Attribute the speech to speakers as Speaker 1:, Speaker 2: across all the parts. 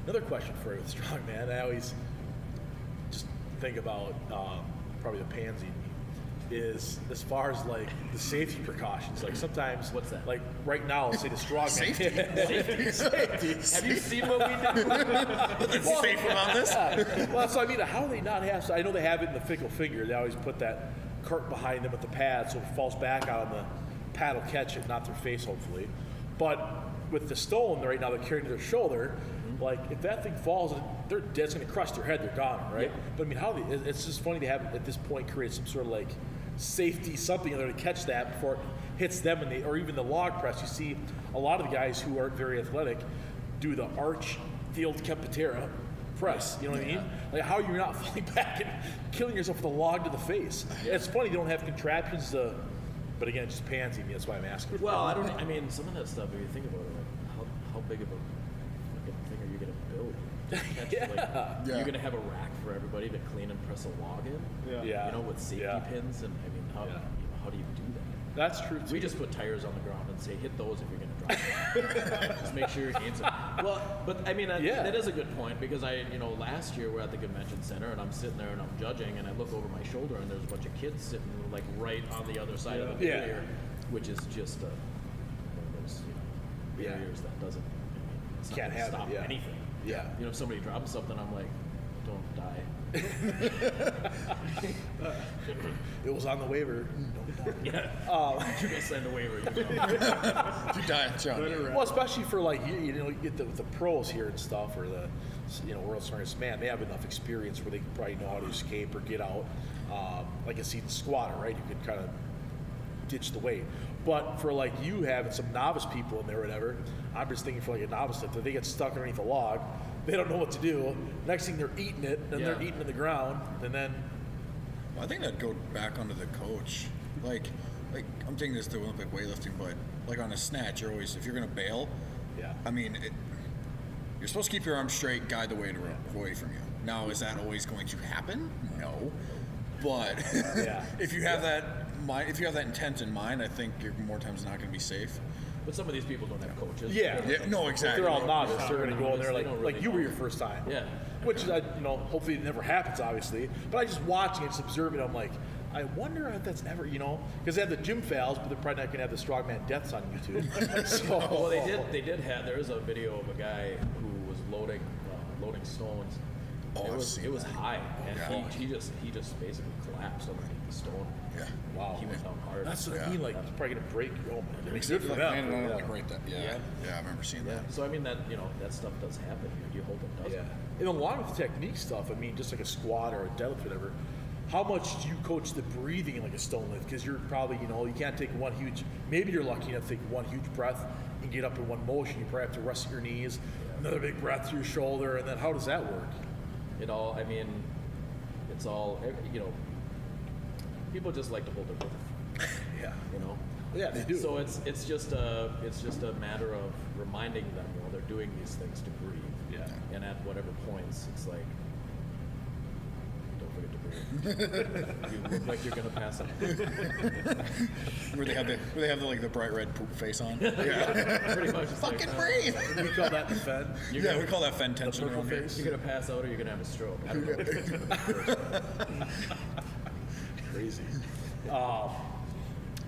Speaker 1: Another question for you with Strongman. I always just think about probably the pansy in me is as far as like the safety precautions. Like sometimes,
Speaker 2: what's that?
Speaker 1: Like right now, let's say the Strongman.
Speaker 2: Safety. Have you seen what we do?
Speaker 3: It's safe about this.
Speaker 1: Well, so I mean, how do they not have? So I know they have it in the fickle figure. They always put that cart behind them with the pad, so if it falls back out, the pad will catch it, not their face, hopefully. But with the stone right now, they're carrying to their shoulder. Like if that thing falls, they're dead. It's going to crush their head. They're gone, right? Yeah. But I mean, how? It's just funny to have at this point create some sort of like safety something in there to catch that before it hits them, or even the log press. You see a lot of the guys who aren't very athletic do the arch field Kempatera press. You know what I mean? Like how you're not falling back and killing yourself with a log to the face. Yeah. It's funny they don't have contraptions to. But again, it's just pansy me. That's why I'm asking.
Speaker 2: Well, I mean, some of that stuff. If you think about it, like how big of a fucking thing are you going to build? You're going to have a rack for everybody to clean and press a log in.
Speaker 1: Yeah.
Speaker 2: You know, with safety pins, and I mean, how do you do that?
Speaker 1: That's true.
Speaker 2: We just put tires on the ground and say, hit those if you're going to drive. Just make sure your gains it. Well, but I mean, that is a good point because last year we're at the convention center and I'm sitting there and I'm judging and I look over my shoulder and there's a bunch of kids sitting like right on the other side of the barrier, which is just one of those barriers that doesn't
Speaker 1: can't have
Speaker 2: stop anything.
Speaker 1: Yeah.
Speaker 2: If somebody drops something, I'm like, don't die.
Speaker 1: It was on the waiver. Don't die.
Speaker 2: You're gonna send a waiver.
Speaker 3: You die, John.
Speaker 1: Well, especially for like you get with the pros here and stuff, or the world's strongest man. They have enough experience where they can probably know how to escape or get out. Like a seated squatter, right? You could kind of ditch the weight. But for like you having some novice people in there or whatever, I'm just thinking for like a novice, if they get stuck underneath a log, they don't know what to do. Next thing they're eating it, then they're eating in the ground, and then.
Speaker 3: Well, I think that'd go back onto the coach. Like I'm taking this to Olympic weightlifting, but like on a snatch, you're always, if you're gonna bail, I mean, you're supposed to keep your arms straight, guide the weight away from you. Now, is that always going to happen? No. But if you have that intent in mind, I think you're more times not going to be safe.
Speaker 2: But some of these people don't have coaches.
Speaker 3: No, exactly.
Speaker 1: If they're all novice. They're going to go in there like you were your first time.
Speaker 2: Yeah.
Speaker 1: Which hopefully it never happens, obviously. But I just watching it, just observing. I'm like, I wonder if that's ever, because they have the gym fails, but they're probably not going to have the Strongman deaths on YouTube.
Speaker 2: Well, they did have. There is a video of a guy who was loading stones. It was high, and he just basically collapsed underneath the stone.
Speaker 3: Yeah.
Speaker 1: Wow.
Speaker 2: He went down hard.
Speaker 1: That's what I mean. Like, it's probably gonna break. Oh man, it makes
Speaker 3: Good
Speaker 1: it
Speaker 3: for
Speaker 1: for
Speaker 3: them.
Speaker 1: them.
Speaker 3: Like right there. Yeah, I remember seeing that.
Speaker 2: So I mean that that stuff does happen. You hope it doesn't.
Speaker 1: Yeah. And along with the technique stuff, I mean, just like a squat or a deadlift, whatever. How much do you coach the breathing in like a stone lift? Because you're probably, you can't take one huge. Maybe you're lucky enough to take one huge breath and get up in one motion. You probably have to rest your knees, another big breath through your shoulder, and then how does that work?
Speaker 2: It's all, people just like to hold their breath.
Speaker 1: Yeah, they do.
Speaker 2: So it's just a matter of reminding them while they're doing these things to breathe.
Speaker 1: Yeah.
Speaker 2: And at whatever points, it's like, don't forget to breathe. You look like you're gonna pass out.
Speaker 3: Where they have the bright red poop face on.
Speaker 2: Yeah. Pretty much.
Speaker 3: Fucking breathe.
Speaker 1: We call that the Fed.
Speaker 3: We call that Fen tension.
Speaker 1: Purple face.
Speaker 2: You're gonna pass out or you're gonna have a stroke. I don't know.
Speaker 1: Crazy.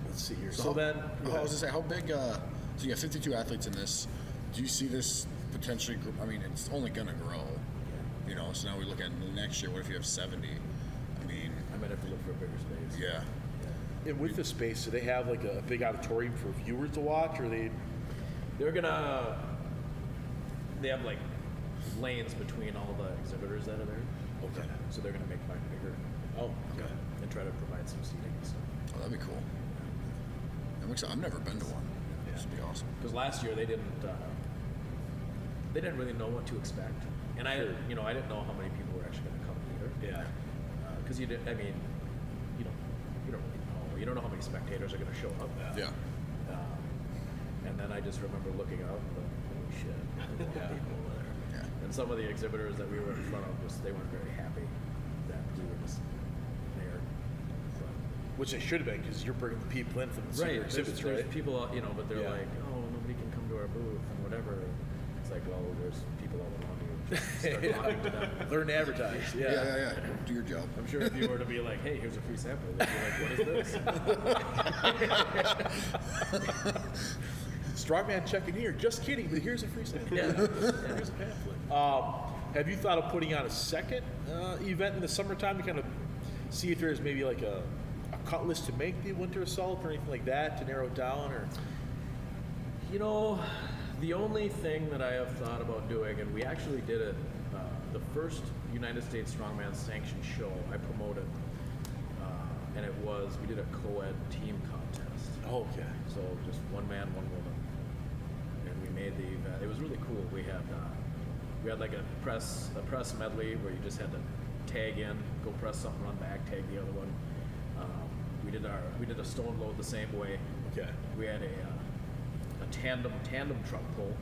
Speaker 1: Let's see here. So
Speaker 3: I was gonna say, how big? So you have 52 athletes in this. Do you see this potentially? I mean, it's only gonna grow. So now we look at next year. What if you have 70? I mean,
Speaker 2: I might have to look for a bigger space.
Speaker 3: Yeah.
Speaker 1: And with the space, do they have like a big auditorium for viewers to watch, or they
Speaker 2: have like lanes between all the exhibitors that are there.
Speaker 1: Okay.
Speaker 2: So they're gonna make mine bigger.
Speaker 1: Oh, okay.
Speaker 2: And try to provide some seating and stuff.
Speaker 3: Oh, that'd be cool. I've never been to one.
Speaker 1: Yeah.
Speaker 3: This would be awesome.
Speaker 2: Because last year they didn't really know what to expect, and I didn't know how many people were actually going to come either.
Speaker 1: Yeah.
Speaker 2: Because you don't really know. You don't know how many spectators are going to show up.
Speaker 3: Yeah.
Speaker 2: And then I just remember looking out and like, holy shit, there's a lot of people over there.
Speaker 3: Yeah.
Speaker 2: And some of the exhibitors that we were in front of they weren't very happy that we were just there.
Speaker 1: Which they should have been, because you're bringing the people in from the senior exhibits,
Speaker 2: there's
Speaker 1: right?
Speaker 2: people, but they're like, oh, nobody can come to our booth and whatever. It's like, well, there's people all around you. Start talking to them.
Speaker 1: Learn to advertise. Yeah.
Speaker 3: Yeah. Do your job.
Speaker 2: I'm sure if you were to be like, hey, here's a free sample, they'd be like, what is this?
Speaker 1: Strongman checking here. Just kidding, but here's a free sample.
Speaker 2: Yeah.
Speaker 1: Here's a pamphlet. Have you thought of putting on a second event in the summertime to kind of see if there's maybe like a cut list to make the Winter Assault or anything like that to narrow it down? Or
Speaker 2: You know, the only thing that I have thought about doing, and we actually did it, the first United States Strongman sanctioned show I promoted, and we did a co-ed team contest.
Speaker 1: oh, okay.
Speaker 2: So just one man, one woman, and we made the event. It was really cool. We had like a press medley where you just had to tag in, go press something, run back, tag the other one. We did a stone load the same way.
Speaker 1: Okay.
Speaker 2: We had a tandem truck pull.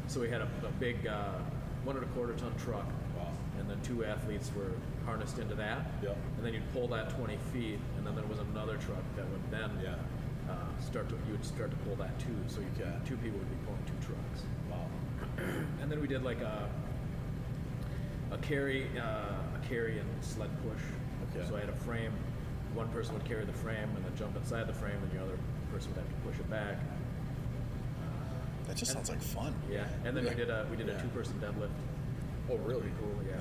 Speaker 2: So we had a big 1 1/4 ton truck.
Speaker 1: Wow.
Speaker 2: And then 2 athletes were harnessed into that.
Speaker 1: Yep.
Speaker 2: And then you'd pull that 20 feet, and then there was another truck that would then you would start to pull that too. So 2 people would be pulling 2 trucks.
Speaker 1: Wow.
Speaker 2: And then we did like a carry and sled push.
Speaker 1: Okay.
Speaker 2: So I had a frame. One person would carry the frame and then jump inside the frame, and the other person would have to push it back.
Speaker 3: That just sounds like fun.
Speaker 2: Yeah. And then we did a
Speaker 1: Yeah.
Speaker 2: 2-person deadlift.
Speaker 1: Oh, really?
Speaker 2: Pretty cool. Yeah.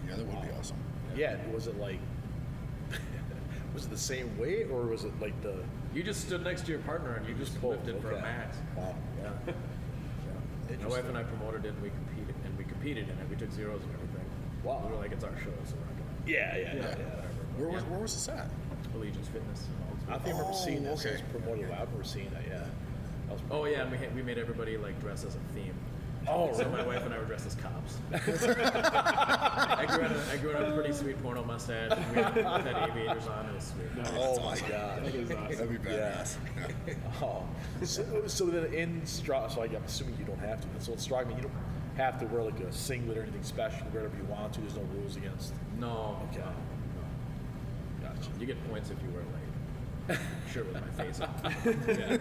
Speaker 3: Yeah, that would be awesome.
Speaker 1: Yeah. Was it like? Was it the same weight, or was it like the?
Speaker 2: You just stood next to your partner and you just
Speaker 1: pulled,
Speaker 2: lifted for a
Speaker 1: okay.
Speaker 2: max.
Speaker 1: Wow.
Speaker 2: Yeah. Yeah. My wife and I promoted it, and we competed in it. We took zeros and everything.
Speaker 1: Wow.
Speaker 2: We were like, it's our show, so we're not gonna.
Speaker 1: Yeah.
Speaker 3: Where was this at?
Speaker 2: Allegiance Fitness.
Speaker 1: I think I remember seeing this.
Speaker 3: okay.
Speaker 1: It was promoted. I remember seeing that. Yeah. That was
Speaker 2: Oh yeah, and we made everybody like dress as a theme.
Speaker 1: Oh,
Speaker 2: So my wife and I were dressed as cops. I grew up a pretty sweet porno mustache. And we had aviators on. It was sweet.
Speaker 1: Oh my God.
Speaker 4: That is awesome.
Speaker 3: That'd be badass. Yeah.
Speaker 1: Oh. So then in Strong, so I'm assuming you don't have to. So in Strongman, you don't have to wear like a singlet or anything special. You wear whatever you want to. There's no rules against.
Speaker 2: No.
Speaker 1: Okay.
Speaker 2: No.
Speaker 1: Gotcha.
Speaker 2: You get points if you wear like shirt with my face on.
Speaker 1: Yeah.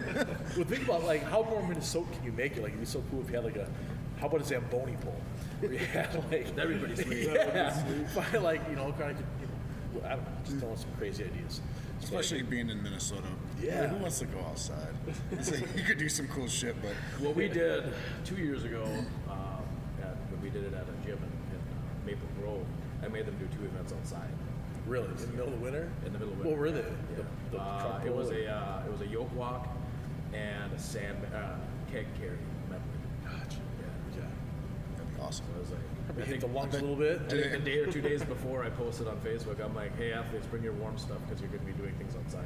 Speaker 1: Well, think about like how more Minnesota can you make it? Like it'd be so cool if you had like how about a Zamboni pole? Where you had like
Speaker 2: That'd be pretty sweet.
Speaker 1: Yeah. Find like kind of I don't know, just throwing some crazy ideas.
Speaker 3: Especially being in Minnesota.
Speaker 1: Yeah.
Speaker 3: I mean, who wants to go outside? It's like, you could do some cool shit, but
Speaker 2: What we did 2 years ago, when we did it at a gym in Maple Grove, I made them do 2 events outside.
Speaker 1: Really, in the middle of the winter.
Speaker 2: In the middle of winter.
Speaker 1: What were they?
Speaker 2: Yeah.
Speaker 1: The truck
Speaker 2: It was
Speaker 1: pull?
Speaker 2: a yoke walk and a sand keg carry medley.
Speaker 1: Gotcha.
Speaker 2: Yeah.
Speaker 1: Yeah.
Speaker 3: that'd be awesome.
Speaker 2: So it was like,
Speaker 1: Probably
Speaker 2: I
Speaker 1: hit
Speaker 2: think
Speaker 1: the lungs a little bit.
Speaker 2: I think a day or 2 days before I posted on Facebook, I'm like, hey athletes, bring your warm stuff because you're going to be doing things outside.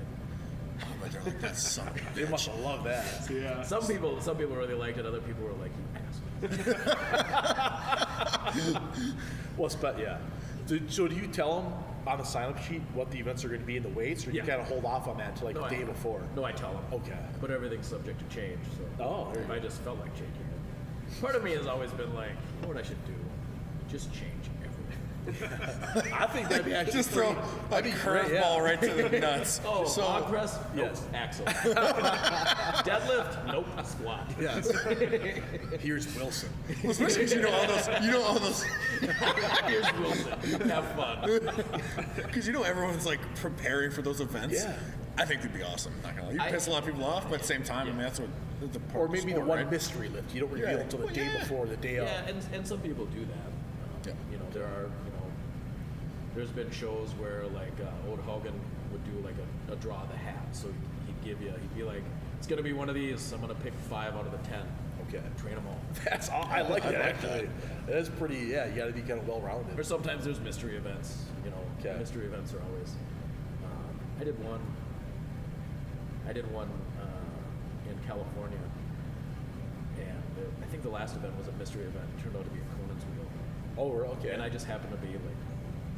Speaker 3: But they're like, that's son of a
Speaker 1: They
Speaker 3: bitch.
Speaker 1: must have loved that.
Speaker 4: Yeah.
Speaker 2: Some people really liked it. Other people were like, you asshole.
Speaker 1: Well, yeah. So do you tell them on the sign-up sheet what the events are going to be in the weights, or do you
Speaker 2: Yeah.
Speaker 1: kind of hold off on that until like
Speaker 2: No,
Speaker 1: the day before?
Speaker 2: No, I tell them.
Speaker 1: Okay.
Speaker 2: But everything's subject to change. So
Speaker 1: Oh, there you
Speaker 2: if I just felt like changing it. Part of me has always been like, you know what I should do? Just change everything.
Speaker 1: I think that'd be actually
Speaker 3: Just throw
Speaker 1: pretty-
Speaker 3: a
Speaker 1: that'd be great, yeah.
Speaker 3: curveball right to the nuts.
Speaker 2: Oh,
Speaker 3: so,
Speaker 2: log press? Nope.
Speaker 1: Yes.
Speaker 2: Axle. Deadlift? Nope. Squat.
Speaker 1: Yes. Here's Wilson.
Speaker 3: well, especially 'cause you know all those,
Speaker 2: Here's Wilson. Have fun.
Speaker 3: because you know everyone's like preparing for those events.
Speaker 1: Yeah.
Speaker 3: I think they'd be awesome. Not gonna lie. You
Speaker 2: I-
Speaker 3: piss a lot of people off, but at the same time, I mean, that's what the part
Speaker 1: Or
Speaker 3: of the
Speaker 1: maybe
Speaker 3: sport,
Speaker 1: the one
Speaker 3: right?
Speaker 1: mystery lift. You don't reveal
Speaker 3: Yeah.
Speaker 1: until the
Speaker 3: Well,
Speaker 1: day
Speaker 3: yeah.
Speaker 1: before, the day of.
Speaker 2: Yeah, and some people do that.
Speaker 3: Yeah.
Speaker 2: You know, there are, there's been shows where like Old Hogan would do like a draw the hat. So he'd be like, it's gonna be one of these. I'm gonna pick 5 out of the 10.
Speaker 1: Okay.
Speaker 2: Train them all.
Speaker 1: That's all. I like that actually. That is pretty. Yeah, you got to be kind of well-rounded.
Speaker 2: Or sometimes there's mystery events.
Speaker 1: Okay.
Speaker 2: Mystery events are always. I did one in California, and I think the last event was a mystery event. It turned out to be a Conan's wheel,
Speaker 1: Oh, okay.
Speaker 2: and I just happened to be like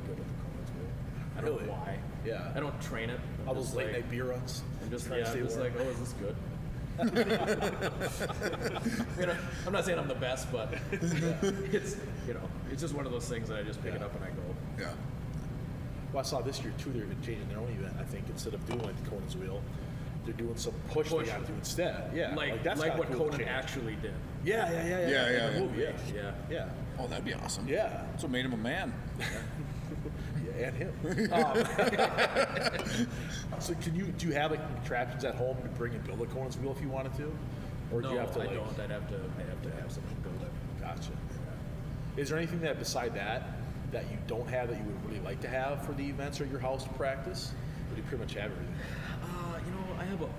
Speaker 2: good at the Conan's wheel. I don't
Speaker 1: Really?
Speaker 2: know why.
Speaker 1: Yeah.
Speaker 2: I don't train it. I'm
Speaker 1: All those
Speaker 2: just
Speaker 1: late
Speaker 2: like-
Speaker 1: night beer runs.
Speaker 2: I'm just,
Speaker 1: trying to
Speaker 2: yeah,
Speaker 1: stay
Speaker 2: I'm just
Speaker 1: warm.
Speaker 2: like, oh, is this good? I'm not saying I'm the best, but it's it's just one of those things that I just pick it
Speaker 1: Yeah.
Speaker 2: up and I go.
Speaker 3: Yeah.
Speaker 1: Well, I saw this year too. They're changing their own event. I think instead of doing like the Conan's wheel, they're doing some push.
Speaker 2: Push.
Speaker 1: They got to do instead. Yeah,
Speaker 2: Like
Speaker 1: that's kinda
Speaker 2: what
Speaker 1: cool to
Speaker 2: Conan
Speaker 1: change.
Speaker 2: actually did.
Speaker 1: Yeah.
Speaker 3: Yeah,
Speaker 1: In the
Speaker 3: yeah.
Speaker 1: movie, yeah.
Speaker 2: Yeah.
Speaker 1: Yeah.
Speaker 3: Oh, that'd be awesome.
Speaker 1: Yeah.
Speaker 3: That's what made him a man.
Speaker 1: Yeah, and him. So do you have like contraptions at home to bring and build a Conan's wheel if you wanted to? Or do you have to
Speaker 2: I
Speaker 1: like...
Speaker 2: don't. I'd have to have someone build it.
Speaker 1: Gotcha. Is there anything that beside that you don't have that you would really like to have for the events or your house to practice? Or do you pretty much have everything?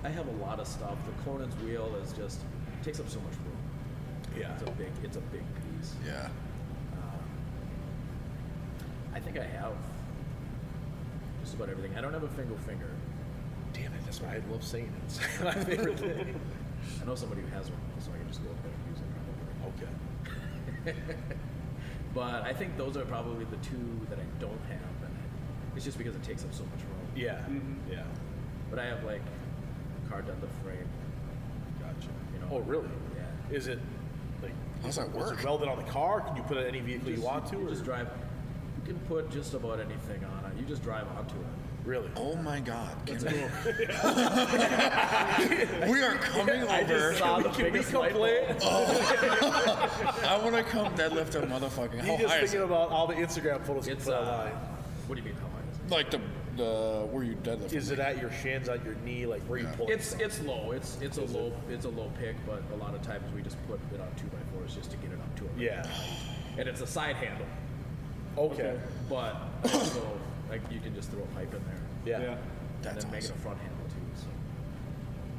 Speaker 2: I have a lot of stuff. The Conan's wheel is just takes up so much room.
Speaker 1: Yeah.
Speaker 2: It's a big piece.
Speaker 3: Yeah.
Speaker 2: I think I have just about everything. I don't have a finger.
Speaker 1: Damn it, that's why I love saying it. It's my favorite thing.
Speaker 2: I know somebody who has one, so I can just go up there and use it.
Speaker 1: Okay.
Speaker 2: But I think those are probably the two that I don't have, and it's just because it takes up so much room.
Speaker 1: Yeah. Mm-hmm. Yeah.
Speaker 2: But I have like car deadlift frame.
Speaker 1: Gotcha.
Speaker 2: You know.
Speaker 1: Oh, really?
Speaker 2: Yeah.
Speaker 1: Is it like...
Speaker 3: How's that work?
Speaker 1: Is it welded on the car? Can you put it in any vehicle you want to?
Speaker 2: You
Speaker 1: or?
Speaker 2: just drive. You can put just about anything on it. You just drive onto it.
Speaker 1: Really?
Speaker 3: Oh my God!
Speaker 2: It's
Speaker 3: Can
Speaker 2: cool.
Speaker 3: we are coming
Speaker 2: I
Speaker 3: over.
Speaker 2: just saw the
Speaker 1: Can we
Speaker 2: biggest
Speaker 1: come
Speaker 2: light
Speaker 1: play
Speaker 2: bulb.
Speaker 1: it?
Speaker 3: I want to come deadlift a motherfucking. How
Speaker 1: He's just
Speaker 3: high is
Speaker 1: thinking
Speaker 3: it?
Speaker 1: about all the Instagram photos you
Speaker 2: It's
Speaker 1: put online.
Speaker 2: What do you mean how high is it?
Speaker 3: Like the where you deadlift.
Speaker 1: Is it at your shins, at your knee, like where you pull it
Speaker 2: It's
Speaker 1: from?
Speaker 2: low. It's a low pick, but a lot of times we just put it on 2x4s just to get it up to a
Speaker 1: Yeah.
Speaker 2: And it's a side handle,
Speaker 1: Okay.
Speaker 2: but also like you can just throw a pipe in there
Speaker 1: Yeah.
Speaker 2: and
Speaker 3: That's
Speaker 2: then make it a
Speaker 3: awesome.
Speaker 2: front handle too. So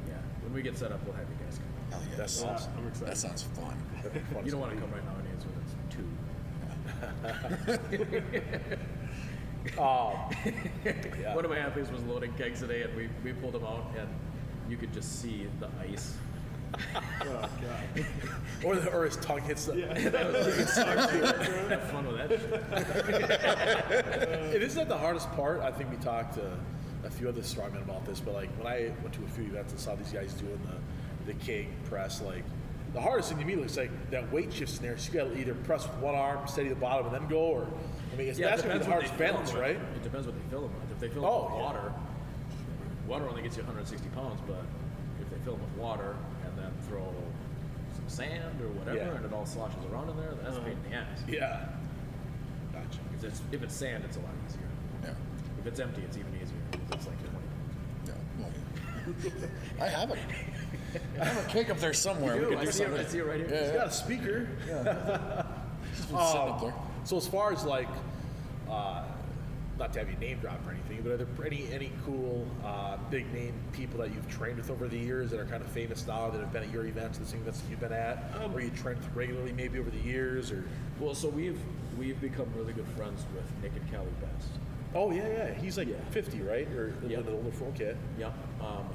Speaker 2: yeah, when we get set up, we'll have you guys come.
Speaker 3: Hell yeah.
Speaker 1: That's awesome.
Speaker 4: I'm excited.
Speaker 3: That sounds fun.
Speaker 2: You don't want to come right now, anyways, when it's 2.
Speaker 1: Yeah.
Speaker 2: One of my athletes was loading kegs today, and we pulled him out, and you could just see the ice.
Speaker 4: Oh, God.
Speaker 1: Or his tongue hits the...
Speaker 2: Have fun with that shit.
Speaker 1: It isn't that the hardest part. I think we talked to a few other strongmen about this, but like when I went to a few events and saw these guys doing the keg press, like the hardest thing to me looks like that weight shifts in there. So you got to either press with one arm, steady the bottom, and then go, or I mean, that's gonna be the hardest balance, right?
Speaker 2: It depends what they fill them with. If they fill
Speaker 1: Oh,
Speaker 2: them with
Speaker 1: yeah.
Speaker 2: water only gets you 160 pounds, but if they fill them with water and then throw some sand or whatever,
Speaker 1: Yeah.
Speaker 2: and it all sloshes around in there, that's a pain in the ass.
Speaker 1: Yeah. Gotcha.
Speaker 2: If it's sand, it's a lot easier.
Speaker 3: Yeah.
Speaker 2: If it's empty, it's even easier. It's like 20 pounds.
Speaker 3: Yeah. Well, I have it. I have a cake up there somewhere. We can do something.
Speaker 2: I see it right here.
Speaker 1: He's got a speaker.
Speaker 3: Just been sitting up there.
Speaker 1: So as far as like, not to have you name drop or anything, but are there any cool big name people that you've trained with over the years that are kind of famous now that have been at your events, the events that you've been at, or you trained with regularly maybe over the years, or?
Speaker 2: Well, so we've become really good friends with Nick and Callie Best.
Speaker 1: Oh yeah. He's like
Speaker 2: Yeah.
Speaker 1: 50, right? Or a
Speaker 2: Yeah.
Speaker 1: little bit older. Okay.
Speaker 2: Yeah,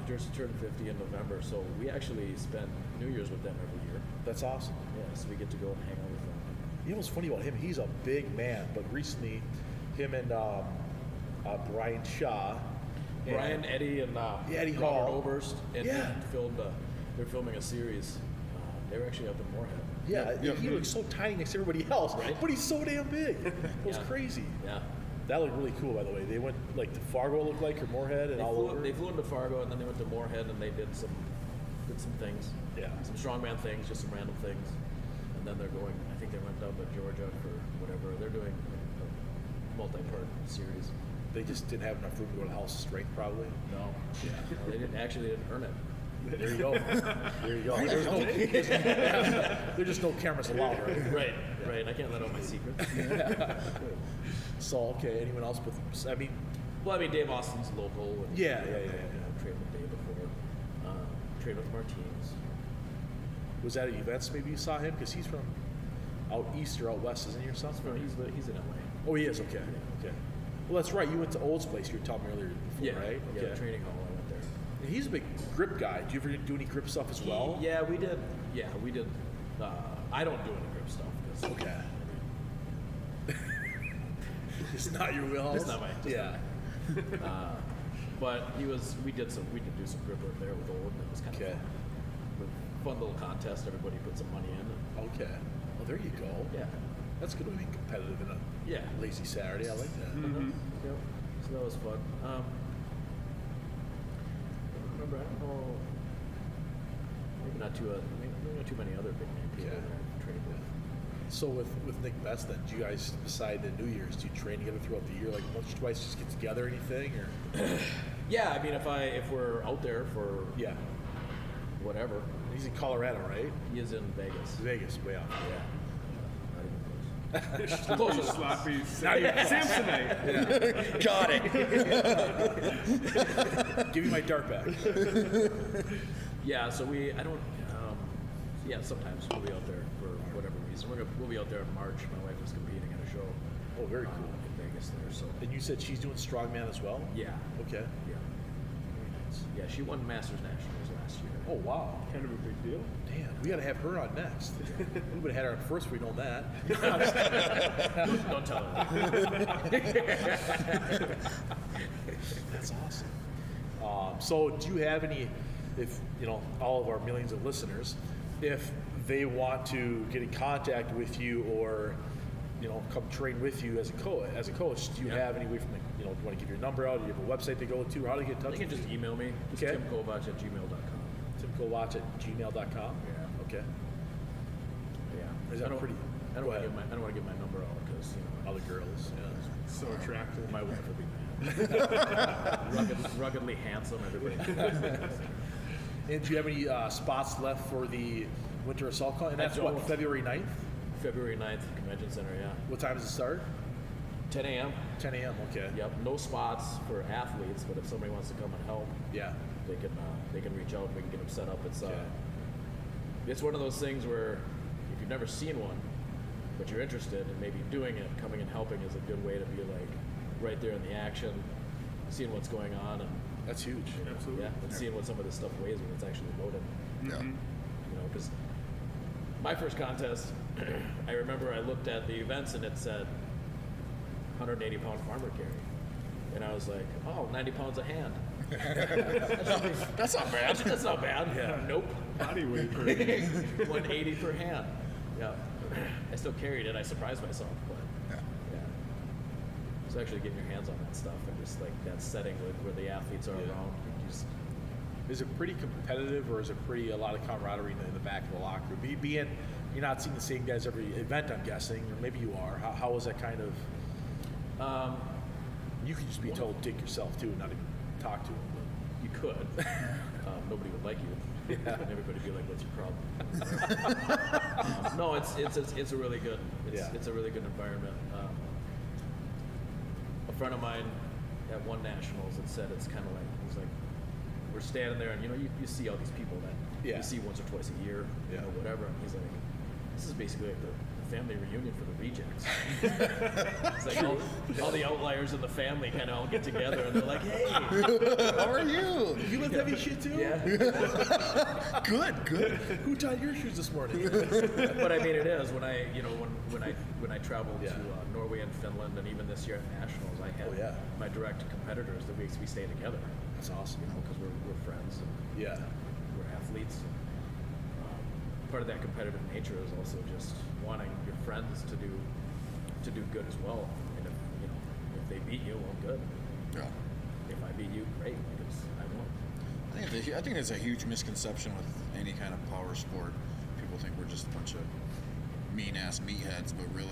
Speaker 2: he just turned 50 in November, so we actually spend New Year's with them every year.
Speaker 1: That's awesome.
Speaker 2: Yeah, so we get to go and hang out with them.
Speaker 1: You know what's funny about him? He's a big man, but recently, him and Brian Shaw, and
Speaker 2: Brian, Eddie, and
Speaker 1: Eddie
Speaker 2: Robert
Speaker 1: Hall.
Speaker 2: Oberst, and
Speaker 1: Yeah.
Speaker 2: they're filming a series. They were actually up in Moorhead.
Speaker 1: Yeah, he looks so tiny next to everybody else,
Speaker 2: Right.
Speaker 1: but he's so damn big. It was
Speaker 2: Yeah.
Speaker 1: crazy.
Speaker 2: Yeah.
Speaker 1: That looked really cool, by the way. They went like to Fargo, it looked like, or Moorhead, and all over.
Speaker 2: They flew into Fargo, and then they went to Moorhead, and they did some things.
Speaker 1: Yeah.
Speaker 2: Some strongman things, just some random things. And then they're going, I think they went down to Georgia for whatever. They're doing a multi-part series.
Speaker 1: They just didn't have enough room to go to House of Strength, probably.
Speaker 2: No. Yeah. They didn't earn it.
Speaker 1: There you go. There you go. There's just no cameras allowed, right?
Speaker 2: Right. I can't let out my secrets.
Speaker 1: So, okay, anyone else with, I mean,
Speaker 2: Well, I mean, Dave Austin's local. And,
Speaker 1: Yeah.
Speaker 2: Trained with Dave before. Trained with Martins.
Speaker 1: was that at events maybe you saw him? Because he's from out east or out west, isn't he, or something?
Speaker 2: He's in LA.
Speaker 1: Oh, he is, okay. Okay. Well, that's right. You went to Old's place, you were telling me earlier before,
Speaker 2: Yeah.
Speaker 1: right?
Speaker 2: Yeah.
Speaker 1: Okay.
Speaker 2: The training hall. I went there.
Speaker 1: And he's a big grip guy. Do you ever do any grip stuff as well?
Speaker 2: Yeah, we did. Yeah, we did. I don't do any grip stuff. 'Cause,
Speaker 1: Okay. It's not your wheelhouse?
Speaker 2: It's not my- it's
Speaker 1: Yeah.
Speaker 2: But we did do some grip work there with Old, and it was kind
Speaker 1: Okay.
Speaker 2: of fun little contest. Everybody put some money in.
Speaker 1: Okay. Well, there you go.
Speaker 2: Yeah.
Speaker 1: That's good to be competitive in a
Speaker 2: Yeah.
Speaker 1: lazy Saturday. I like that.
Speaker 2: Yep. So that was fun. I don't remember. I don't know. Maybe not too many other big name people
Speaker 1: Okay.
Speaker 2: that I trained with.
Speaker 1: So with Nick Betts, then, do you guys decide the New Year's? Do you train together throughout the year? Like once or twice, just get together, anything, or?
Speaker 2: Yeah, I mean, if we're out there for
Speaker 1: Yeah.
Speaker 2: whatever,
Speaker 1: He's in Colorado, right?
Speaker 2: he is in Vegas.
Speaker 1: Vegas, way off.
Speaker 2: Yeah. Not even close.
Speaker 4: Sloppy, sloppy, Samsonite.
Speaker 3: Got it.
Speaker 1: Give me my dart back.
Speaker 2: Yeah, so sometimes we'll be out there for whatever reason. We'll be out there in March. My wife is competing at a show.
Speaker 1: Oh, very cool.
Speaker 2: In Vegas there, so.
Speaker 1: And you said she's doing strongman as well?
Speaker 2: Yeah.
Speaker 1: Okay.
Speaker 2: Yeah. Yeah, she won Masters Nationals last year.
Speaker 1: Oh, wow.
Speaker 4: Kind of a big deal.
Speaker 1: Damn, we got to have her on next. We would have had her on first if we'd known that.
Speaker 2: Don't tell her.
Speaker 1: That's awesome. So do you have any, if, all of our millions of listeners, if they want to get in contact with you or, come train with you as a coach, do you have any way from, do you want to give your number out? Do you have a website to go to? How do you get in touch
Speaker 2: You can
Speaker 1: with
Speaker 2: just
Speaker 1: you?
Speaker 2: email me. Just
Speaker 1: Okay.
Speaker 2: timkovach@gmail.com.
Speaker 1: TimKovach@gmail.com?
Speaker 2: Yeah.
Speaker 1: Okay.
Speaker 2: Yeah.
Speaker 1: Is that
Speaker 2: I don't
Speaker 1: pretty?
Speaker 2: I don't
Speaker 1: Go
Speaker 2: want to
Speaker 1: ahead.
Speaker 2: give my number out because
Speaker 1: Other girls, yeah.
Speaker 4: So attractive.
Speaker 2: my wife would be mad. Ruggedly handsome, everybody.
Speaker 1: And do you have any spots left for the Winter Assault Con? And
Speaker 2: I
Speaker 1: that's what,
Speaker 2: don't.
Speaker 1: February 9th?
Speaker 2: February 9th, Convention Center, yeah.
Speaker 1: What time does it start?
Speaker 2: 10 a.m.
Speaker 1: 10 a.m., okay.
Speaker 2: Yep, no spots for athletes, but if somebody wants to come and help,
Speaker 1: Yeah.
Speaker 2: they can reach out. We can get them set up.
Speaker 1: Okay.
Speaker 2: It's one of those things where if you've never seen one, but you're interested in maybe doing it, coming and helping is a good way to be like right there in the action, seeing what's going on, and
Speaker 1: That's huge.
Speaker 4: Absolutely.
Speaker 2: yeah, and seeing what some of this stuff weighs when it's actually loaded.
Speaker 3: Yeah.
Speaker 2: Because my first contest, I remember I looked at the events and it said 180-pound farmer carry, and I was like, oh, 90 pounds a hand.
Speaker 3: That's not bad.
Speaker 2: That's not bad.
Speaker 1: Yeah.
Speaker 2: Nope.
Speaker 4: Body weight per hand.
Speaker 2: 180 per hand. Yeah. I still carried it. I surprised myself, but
Speaker 3: Yeah.
Speaker 2: yeah. So actually getting your hands on that stuff and just like that setting where the athletes are
Speaker 1: Yeah.
Speaker 2: around, you just
Speaker 1: Is it pretty competitive, or is it pretty a lot of camaraderie in the back of the locker room? Being you're not seeing the same guys every event, I'm guessing, or maybe you are. How is that kind of? You could just be told to take yourself too, and not even talk to them.
Speaker 2: you could. Nobody would like you.
Speaker 1: Yeah.
Speaker 2: And everybody would be like, "What's your problem?" No, it's a really good. It's a really good environment. A friend of mine at one nationals had said it's kind of like he's like we're standing there and you see all these people that you see once or twice a year,
Speaker 1: Yeah.
Speaker 2: whatever. And he's like, this is basically like the family reunion for the rejects. It's like all the outliers in the family kind of all get together and they're like, hey,
Speaker 3: How are you?
Speaker 1: You lift heavy shit too?
Speaker 2: yeah.
Speaker 3: Good.
Speaker 1: Who tied your shoes this morning?
Speaker 2: But I mean, it is when I traveled
Speaker 1: Yeah.
Speaker 2: to Norway and Finland, and even this year at nationals, I had
Speaker 1: Oh, yeah.
Speaker 2: my direct competitors that we stay together.
Speaker 1: That's awesome.
Speaker 2: Because we're friends and
Speaker 1: Yeah.
Speaker 2: we're athletes. Part of that competitive nature is also just wanting your friends to do good as well. And if they beat you, well, good.
Speaker 3: Yeah.
Speaker 2: If I beat you, great, because I won.
Speaker 3: I think there's a huge misconception with any kind of power sport. People think we're just a bunch of mean-ass meatheads, but really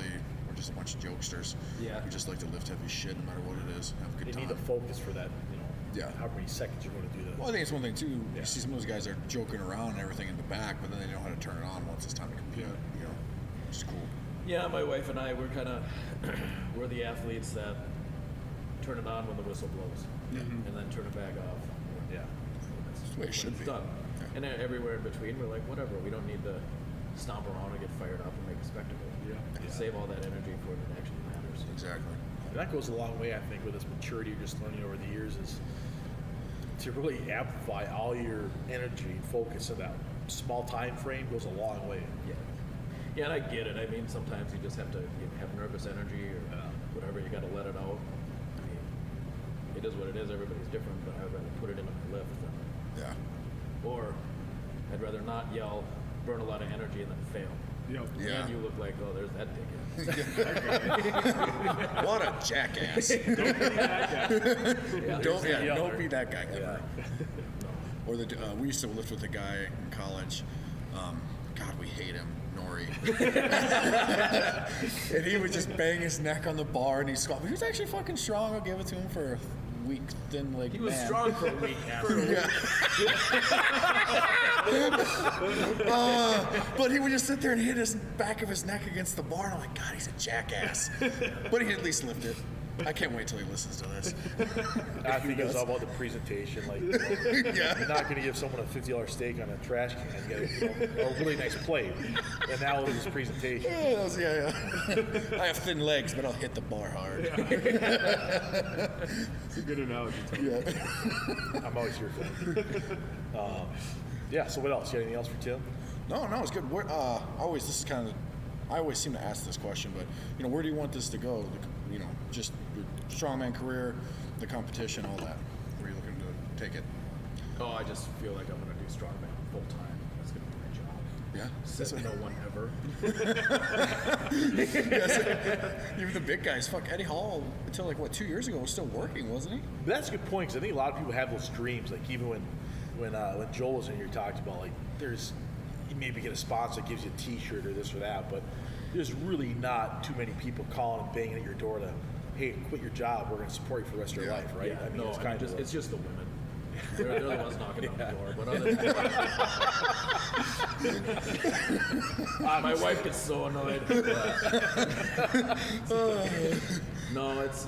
Speaker 3: we're just a bunch of jokesters.
Speaker 2: Yeah.
Speaker 3: We just like to lift heavy shit no matter what it is. Have a good
Speaker 1: They
Speaker 3: time.
Speaker 1: need to focus for that.
Speaker 3: Yeah.
Speaker 1: How many seconds you're going to do that?
Speaker 3: Well, I think it's one thing too.
Speaker 1: Yeah.
Speaker 3: You see some of those guys are joking around and everything in the back, but then they know how to turn it on once it's time to compete. Which is cool.
Speaker 2: Yeah, my wife and I, we're the athletes that turn it on when the whistle blows, and then turn it back off.
Speaker 1: Yeah.
Speaker 2: That's
Speaker 3: the way it should
Speaker 2: it's
Speaker 3: be.
Speaker 2: done.
Speaker 3: Yeah.
Speaker 2: And then everywhere in between, we're like, whatever. We don't need to stomp around and get fired up and make a spectacle.
Speaker 1: Yeah.
Speaker 2: Save all that energy for when it actually matters.
Speaker 3: Exactly.
Speaker 1: And that goes a long way, I think, with this maturity you're just learning over the years, is to really amplify all your energy and focus in that small time frame goes a long way.
Speaker 2: Yeah. Yeah, and I get it. I mean, sometimes you just have to have nervous energy or whatever. You got to let it out. I mean, it is what it is. Everybody's different, but I'd rather put it into my lift than,
Speaker 3: Yeah.
Speaker 2: or I'd rather not yell, burn a lot of energy, and then fail.
Speaker 4: Yep.
Speaker 3: Yeah.
Speaker 2: And you look like, oh, there's that dickhead.
Speaker 3: What a jackass.
Speaker 4: Don't be that guy.
Speaker 3: Don't
Speaker 1: yeller.
Speaker 3: be that guy ever.
Speaker 1: Yeah.
Speaker 3: Or we used to lift with a guy in college. God, we hate him. story. And he would just bang his neck on the bar and he'd squat. He was actually fucking strong. I'll give it to him for a weak, thin leg.
Speaker 2: He was
Speaker 3: man.
Speaker 2: strong for a week after.
Speaker 3: But he would just sit there and hit his back of his neck against the bar. And I'm like, God, he's a jackass. But he at least lift it. I can't wait till he listens to this.
Speaker 1: I think it's all about the presentation. Like, you're not going to give someone a $50 steak on a trash can. You got a really nice plate. And now it's his presentation.
Speaker 3: Yeah. I have thin legs, but I'll hit the bar hard.
Speaker 4: It's a good analogy, Tom.
Speaker 3: Yeah.
Speaker 1: I'm always here for it. Yeah. So what else? You got anything else for Tim?
Speaker 3: No, it's good. I always seem to ask this question, but where do you want this to go? Just your strongman career, the competition, all that. Where are you looking to take it?
Speaker 2: Oh, I just feel like I'm going to do strongman full time. That's going to be my job.
Speaker 3: Yeah.
Speaker 2: Says no one ever.
Speaker 3: Yes. Even the big guys. Fuck, Eddie Hall until 2 years ago was still working, wasn't he?
Speaker 1: But that's a good point, because I think a lot of people have those dreams. Like even when Joel was in here, talked about you maybe get a sponsor that gives you a T-shirt or this or that, but there's really not too many people calling and banging at your door to, hey, quit your job. We're going to support you for the rest of your life, right?
Speaker 2: Yeah,
Speaker 1: I mean, it's kind of
Speaker 2: it's just the women. They're the ones knocking on the door. But other than that, my wife gets so annoyed. No, it's.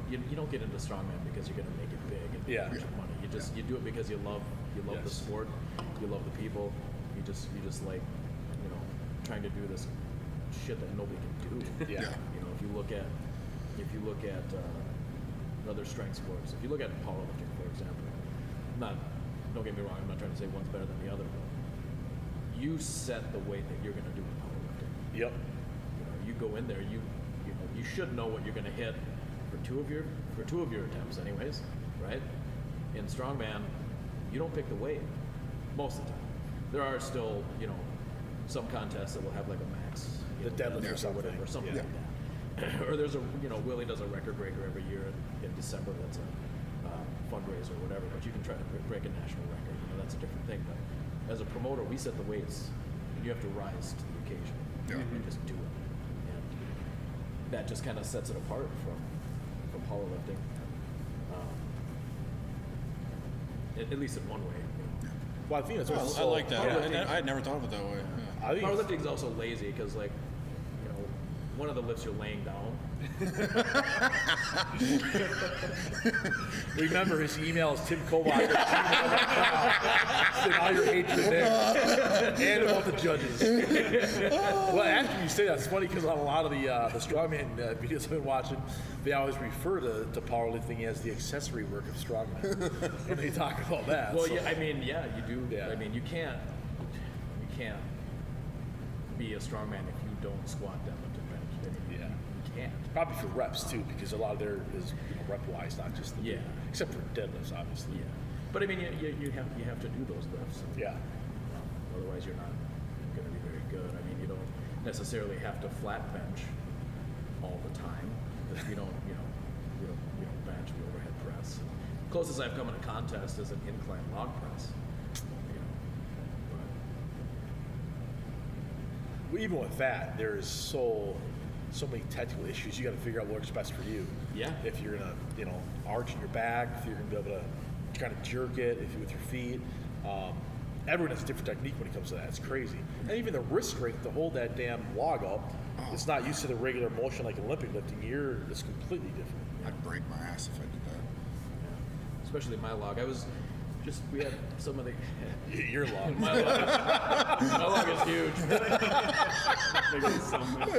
Speaker 2: You don't get into strongman because you're going to make it big and make a bunch of money. You do it because you love the sport, you love the people. You just like trying to do this shit that nobody can do.
Speaker 1: Yeah.
Speaker 2: If you look at other strength sports, if you look at powerlifting, for example, don't get me wrong, I'm not trying to say one's better than the other, but you set the weight that you're going to do in powerlifting.
Speaker 1: Yep.
Speaker 2: You go in there, you should know what you're going to hit for two of your attempts, anyways, right? In strongman, you don't pick the weight most of the time. There are still some contests that will have like a max,
Speaker 1: The deadlift or something.
Speaker 2: whatever, something like that. Or there's Willie does a record breaker every year in December. That's a fundraiser or whatever. But you can try to break a national record. That's a different thing. But as a promoter, we set the weights, and you have to rise to the occasion.
Speaker 3: Yeah.
Speaker 2: You just do it, and that just kind of sets it apart from powerlifting. At least in one way.
Speaker 1: Well, I think that's what
Speaker 3: I like that.
Speaker 2: Yeah.
Speaker 3: I had never thought of it that way. Yeah.
Speaker 1: I think
Speaker 2: Powerlifting is also lazy because, one of the lifts you're laying down.
Speaker 1: remember his email is Tim Kovach. Send all your hatred there. And about the judges. Well, after you say that, it's funny because on a lot of the strongman videos I've been watching, they always refer to powerlifting as the accessory work of strongman. And they talk about that.
Speaker 2: Well,
Speaker 1: so.
Speaker 2: you do.
Speaker 1: Yeah.
Speaker 2: I mean, you can't be a strongman if you don't squat, deadlift, and bench. I mean, you can't.
Speaker 1: Probably for reps too, because a lot of there is rep-wise, not just the except for deadlifts, obviously.
Speaker 2: Yeah. But I mean, you have to do those lifts.
Speaker 1: Yeah.
Speaker 2: Otherwise, you're not going to be very good. I mean, you don't necessarily have to flat bench all the time because you don't bench the overhead press. Closest I've come in a contest is an incline log press.
Speaker 1: Well, even with that, there's so many technical issues. You got to figure out what works best for you.
Speaker 2: Yeah.
Speaker 1: If you're gonna, arch in your back, if you're gonna be able to kind of jerk it, if you with your feet. Everyone has a different technique when it comes to that. It's crazy. And even the wrist strength to hold that damn log up, it's not used to the regular motion like Olympic lifting. It's completely different.
Speaker 3: I'd break my ass if I did that.
Speaker 2: Especially my log. We had some of the.
Speaker 1: Your log.
Speaker 2: My log is huge.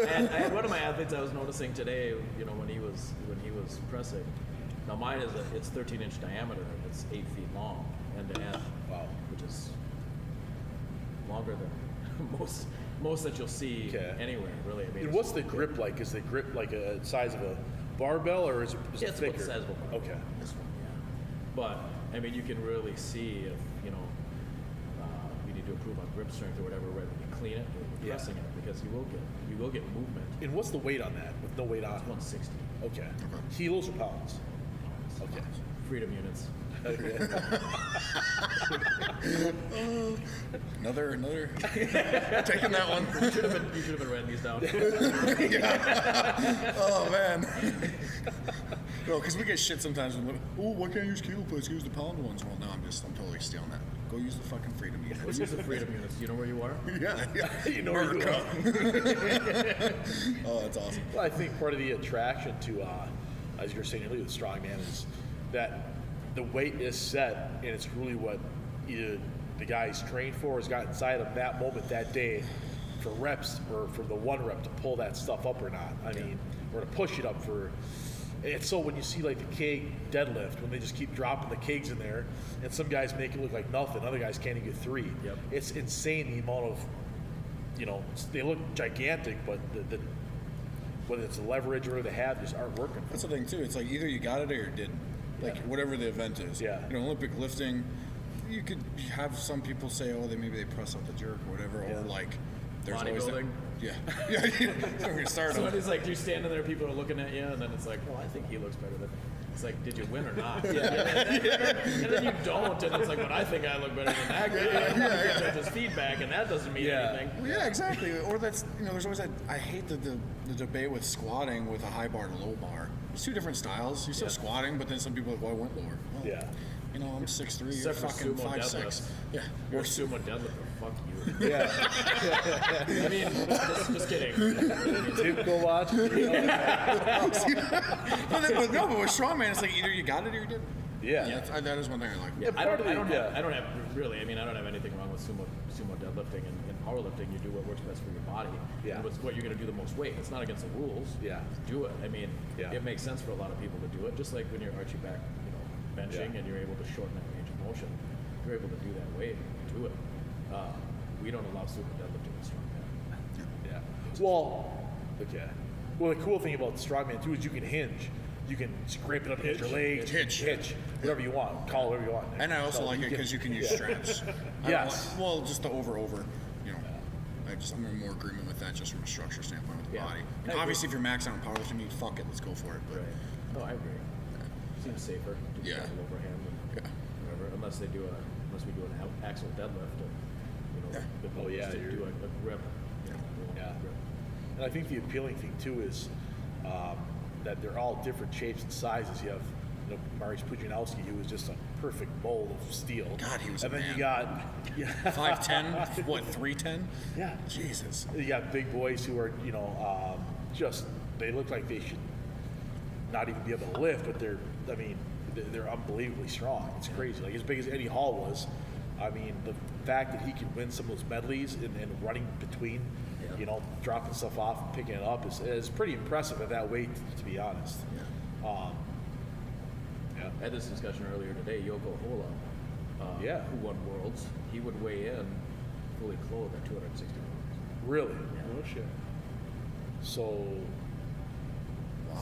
Speaker 2: And I had one of my athletes I was noticing today, when he was pressing. Now mine it's 13-inch diameter and it's 8 feet long end to end.
Speaker 1: Wow.
Speaker 2: Which is longer than most that you'll see anywhere, really. I mean,
Speaker 1: And what's the grip like? Is the grip like a size of a barbell, or is it
Speaker 2: it's
Speaker 1: thicker?
Speaker 2: about the size of a barbell.
Speaker 1: Okay.
Speaker 2: This one, yeah. But I mean, you can really see if you need to improve on grip strength or whatever, right when you clean it or you're pressing it, because you will get movement.
Speaker 1: And what's the weight on that? With no weight on
Speaker 2: It's
Speaker 1: it?
Speaker 2: 160
Speaker 1: Okay. Kilos or pounds? Okay.
Speaker 2: freedom units.
Speaker 3: Another. Taking that one.
Speaker 2: You should have been writing these down.
Speaker 3: Oh man. No, because we get shit sometimes. Oh, why can't you use kilo plates? Use the pound ones. Well, no, I'm totally stealing that. Go use the fucking freedom unit.
Speaker 2: Go use the freedom units. You know where you are?
Speaker 3: Yeah.
Speaker 1: You know where you are.
Speaker 3: Oh, that's awesome.
Speaker 1: Well, I think part of the attraction to, as you were saying earlier, the strongman is that the weight is set, and it's really what either the guy's trained for has got inside of that moment that day for reps, or for the one rep to pull that stuff up or not. I mean, or to push it up for. It's so when you see like the keg deadlift, when they just keep dropping the kegs in there, and some guys make it look like nothing, other guys can't even get 3.
Speaker 2: Yep.
Speaker 1: It's insane the amount of, they look gigantic, but the whether it's the leverage or the have just aren't working.
Speaker 3: That's the thing too. It's like either you got it or you didn't. Like whatever the event is.
Speaker 1: Yeah.
Speaker 3: Olympic lifting, you could have some people say, oh, maybe they press up the jerk or whatever, or like there's always that,
Speaker 2: Bodybuilding.
Speaker 3: yeah. We're gonna start
Speaker 2: So
Speaker 3: on.
Speaker 2: it's like you're standing there, people are looking at you, and then it's like, well, I think he looks better than. It's like, did you win or not? And then you don't, and it's like, but I think I look better than that guy. You get judge's feedback, and that doesn't mean anything.
Speaker 3: Well, yeah, exactly. Or that's there's always that. I hate the debate with squatting with a high bar and a low bar. There's 2 different styles. You're still squatting, but then some people are like, well, I went lower. Well,
Speaker 1: Yeah.
Speaker 3: I'm 6'3", you're
Speaker 2: Except for
Speaker 3: fucking
Speaker 2: sumo
Speaker 3: 5'6".
Speaker 2: deadlifts.
Speaker 3: Yeah.
Speaker 2: Or sumo deadlift, fuck you.
Speaker 1: Yeah.
Speaker 2: I mean, just kidding.
Speaker 1: Tim Kovach.
Speaker 3: But with strongman, it's like either you got it or you didn't.
Speaker 1: Yeah.
Speaker 3: That is one thing I like.
Speaker 1: Yeah,
Speaker 2: I don't
Speaker 1: yeah.
Speaker 2: have really. I mean, I don't have anything wrong with sumo deadlifting and powerlifting. You do what works best for your body.
Speaker 1: Yeah.
Speaker 2: And what's what you're going to do the most weight. It's not against the rules.
Speaker 1: Yeah.
Speaker 2: Do it. I mean,
Speaker 1: Yeah.
Speaker 2: it makes sense for a lot of people to do it. Just like when you're arching back, benching, and you're able to shorten that range of motion. You're able to do that weight. Do it. We don't allow sumo deadlifting in strongman.
Speaker 1: Yeah. Well, okay. Well, the cool thing about strongman too is you can hinge. You can scrape it up against your legs.
Speaker 3: Hitch.
Speaker 1: Whatever you want. Call it whatever you want.
Speaker 3: And I also
Speaker 1: So
Speaker 3: like it because you can use straps.
Speaker 1: Yes.
Speaker 3: Just the over. I'm in more agreement with that just from a structure standpoint with the
Speaker 2: Yeah.
Speaker 3: body.
Speaker 2: I
Speaker 3: And
Speaker 2: agree.
Speaker 3: obviously, if you're maxing out powerlifting, fuck it, let's go for it. But
Speaker 2: No, I agree. Seems safer to do
Speaker 3: Yeah.
Speaker 2: double overhand and whatever, unless we do an axle deadlift,
Speaker 1: Oh, yeah,
Speaker 2: to
Speaker 1: you're-
Speaker 2: do a grip.
Speaker 1: Yeah. And I think the appealing thing too is that they're all different shapes and sizes. You have, Mariusz Pudzianowski, who was just a perfect mold of steel.
Speaker 3: God, he was
Speaker 1: And
Speaker 3: a
Speaker 1: then
Speaker 3: man.
Speaker 1: you got
Speaker 3: 5'10", what, 310?
Speaker 1: yeah.
Speaker 3: Jesus.
Speaker 1: You got big boys who are, just they look like they should not even be able to lift, but they're unbelievably strong. It's crazy. Like as big as Eddie Hall was. I mean, the fact that he can win some of those medleys and running between, dropping stuff off and picking it up is pretty impressive at that weight, to be honest.
Speaker 2: I had this discussion earlier today. Yoko Hola, who won Worlds, he would weigh in fully clothed at 260 pounds.
Speaker 1: Really?
Speaker 4: No shit.
Speaker 1: So.